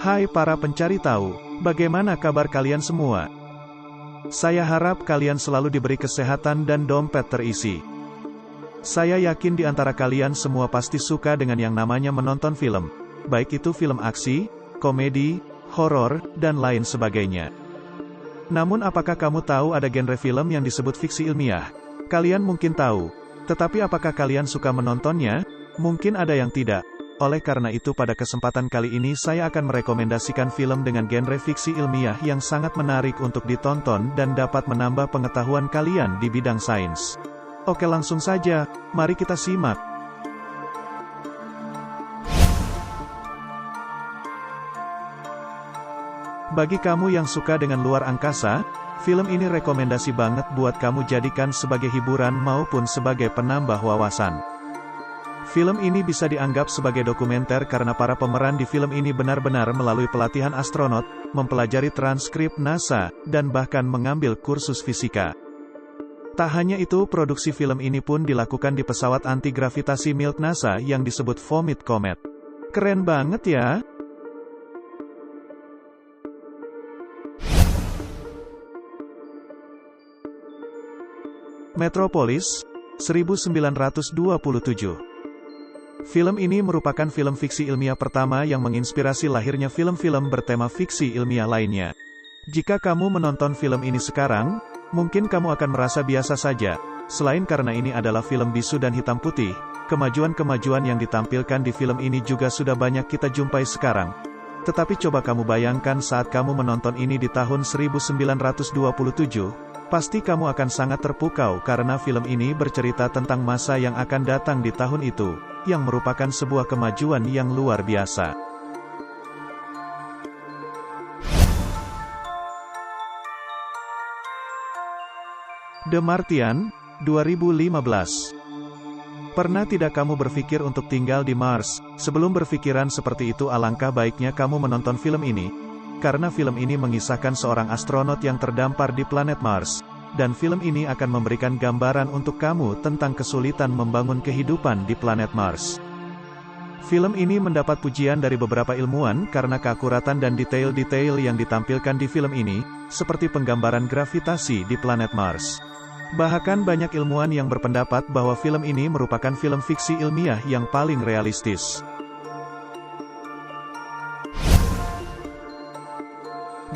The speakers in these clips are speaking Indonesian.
Hai para pencari tahu, bagaimana kabar kalian semua? Saya harap kalian selalu diberi kesehatan dan dompet terisi. Saya yakin di antara kalian semua pasti suka dengan yang namanya menonton film, baik itu film aksi, komedi, horor, dan lain sebagainya. Namun apakah kamu tahu ada genre film yang disebut fiksi ilmiah? Kalian mungkin tahu, tetapi apakah kalian suka menontonnya? Mungkin ada yang tidak. Oleh karena itu pada kesempatan kali ini saya akan merekomendasikan film dengan genre fiksi ilmiah yang sangat menarik untuk ditonton dan dapat menambah pengetahuan kalian di bidang sains. Oke, langsung saja, mari kita simak. Bagi kamu yang suka dengan luar angkasa, film ini rekomendasi banget buat kamu jadikan sebagai hiburan maupun sebagai penambah wawasan. Film ini bisa dianggap sebagai dokumenter karena para pemeran di film ini benar-benar melalui pelatihan astronot, mempelajari transkrip NASA, dan bahkan mengambil kursus fisika. Tak hanya itu, produksi film ini pun dilakukan di pesawat anti-gravitasi milik NASA yang disebut Vomit Comet. Keren banget ya! Metropolis, 1927. Film ini merupakan film fiksi ilmiah pertama yang menginspirasi lahirnya film-film bertema fiksi ilmiah lainnya. Jika kamu menonton film ini sekarang, mungkin kamu akan merasa biasa saja. Selain karena ini adalah film bisu dan hitam putih, kemajuan-kemajuan yang ditampilkan di film ini juga sudah banyak kita jumpai sekarang. Tetapi coba kamu bayangkan saat kamu menonton ini di tahun 1927, pasti kamu akan sangat terpukau karena film ini bercerita tentang masa yang akan datang di tahun itu, yang merupakan sebuah kemajuan yang luar biasa. The Martian, 2015. Pernah tidak kamu berpikir untuk tinggal di Mars? Sebelum berpikiran seperti itu, alangkah baiknya kamu menonton film ini, karena film ini mengisahkan seorang astronot yang terdampar di planet Mars. Dan film ini akan memberikan gambaran untuk kamu tentang kesulitan membangun kehidupan di planet Mars. Film ini mendapat pujian dari beberapa ilmuwan karena keakuratan dan detail-detail yang ditampilkan di film ini, seperti penggambaran gravitasi di planet Mars. Bahkan banyak ilmuwan yang berpendapat bahwa film ini merupakan film fiksi ilmiah yang paling realistis.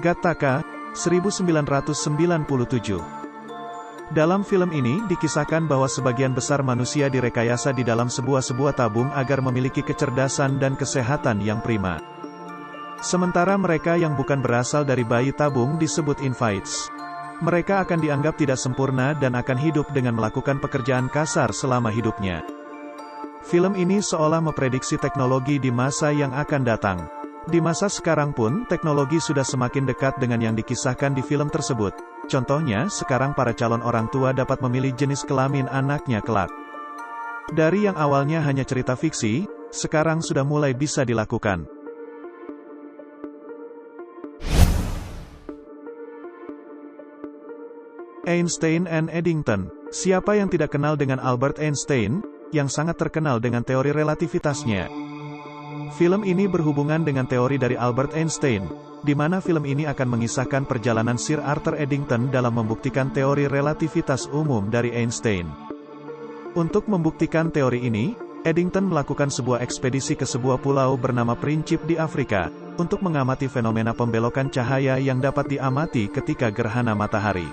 Gattaca, 1997. Dalam film ini, dikisahkan bahwa sebagian besar manusia direkayasa di dalam sebuah tabung agar memiliki kecerdasan dan kesehatan yang prima. Sementara mereka yang bukan berasal dari bayi tabung disebut invites. Mereka akan dianggap tidak sempurna dan akan hidup dengan melakukan pekerjaan kasar selama hidupnya. Film ini seolah memprediksi teknologi di masa yang akan datang. Di masa sekarang pun, teknologi sudah semakin dekat dengan yang dikisahkan di film tersebut. Contohnya, sekarang para calon orang tua dapat memilih jenis kelamin anaknya kelak. Dari yang awalnya hanya cerita fiksi, sekarang sudah mulai bisa dilakukan. Einstein and Eddington. Siapa yang tidak kenal dengan Albert Einstein, yang sangat terkenal dengan teori relativitasnya? Film ini berhubungan dengan teori dari Albert Einstein, di mana film ini akan mengisahkan perjalanan Sir Arthur Eddington dalam membuktikan teori relativitas umum dari Einstein. Untuk membuktikan teori ini, Eddington melakukan sebuah ekspedisi ke sebuah pulau bernama Princip di Afrika, untuk mengamati fenomena pembelokan cahaya yang dapat diamati ketika gerhana matahari.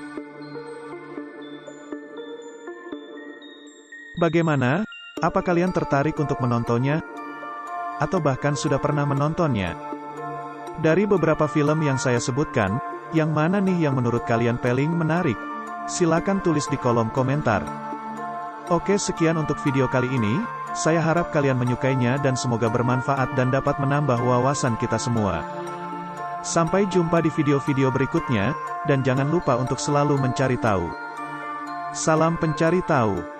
Bagaimana? Apa kalian tertarik untuk menontonnya? Atau bahkan sudah pernah menontonnya? Dari beberapa film yang saya sebutkan, yang mana nih yang menurut kalian paling menarik? Silakan tulis di kolom komentar. Oke, sekian untuk video kali ini. Saya harap kalian menyukainya dan semoga bermanfaat dan dapat menambah wawasan kita semua. Sampai jumpa di video-video berikutnya, dan jangan lupa untuk selalu mencari tahu. Salam pencari tahu.